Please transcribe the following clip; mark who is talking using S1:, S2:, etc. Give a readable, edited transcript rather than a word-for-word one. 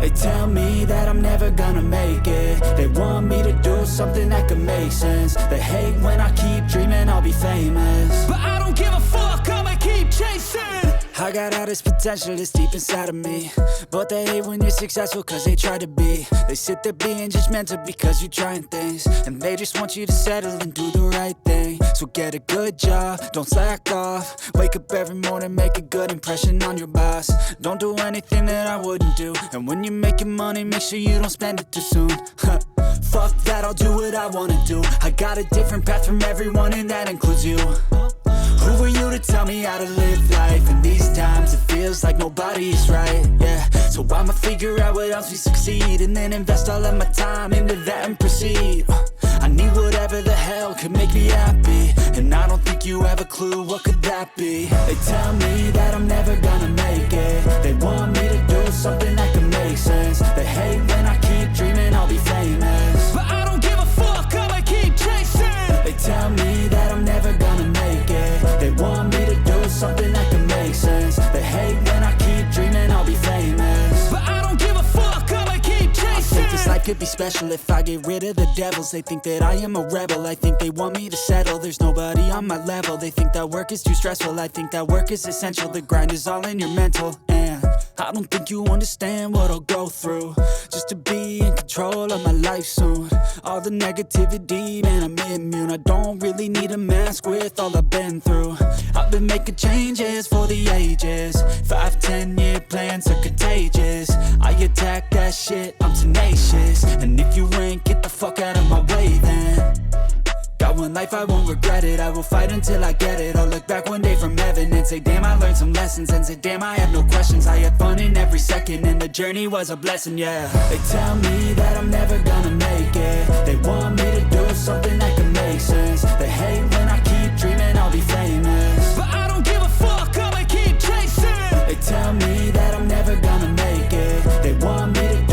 S1: They tell me that I'm never gonna make it. They want me to do something that could make sense. They hate when I keep dreaming I'll be famous, but I don't give a fuck, I'ma keep chasing. I got all this potential that's deep inside of me, but they hate when you're successful cause they try to be. They sit there being judgmental because you're trying things, and they just want you to settle and do the right thing. So get a good job, don't slack off. Wake up every morning, make a good impression on your boss. Don't do anything that I wouldn't do, and when you're making money, make sure you don't spend it too soon. Fuck that, I'll do what I wanna do. I got a different path from everyone, and that includes you. Who are you to tell me how to live life? In these times it feels like nobody is right, yeah. So I'ma figure out what else we succeed, and then invest all of my time into that and proceed. I need whatever the hell could make me happy, and I don't think you have a clue what could that be. They tell me that I'm never gonna make it. They want me to do something that could make sense. They hate when I keep dreaming I'll be famous, but I don't give a fuck, I'ma keep chasing. They tell me that I'm never gonna make it. They want me to do something that can make sense. They hate when I keep dreaming I'll be famous, but I don't give a fuck, I'ma keep chasing. I think this life could be special if I get rid of the devils. They think that I am a rebel, I think they want me to settle. There's nobody on my level. They think that work is too stressful, I think that work is essential. The grind is all in your mental, and I don't think you understand what I'll go through just to be in control of my life soon. All the negativity, man, I'm immune. I don't really need a mask with all I've been through. I've been making changes for the ages. 5-10 year plans are contagious. I attack that shit, I'm tenacious. And if you ain't, get the fuck out of my way then. Got one life, I won't regret it. I will fight until I get it. I'll look back one day from heaven and say, damn, I learned some lessons. And say, damn, I had no questions. I had fun in every second, and the journey was a blessing, yeah. They tell me that I'm never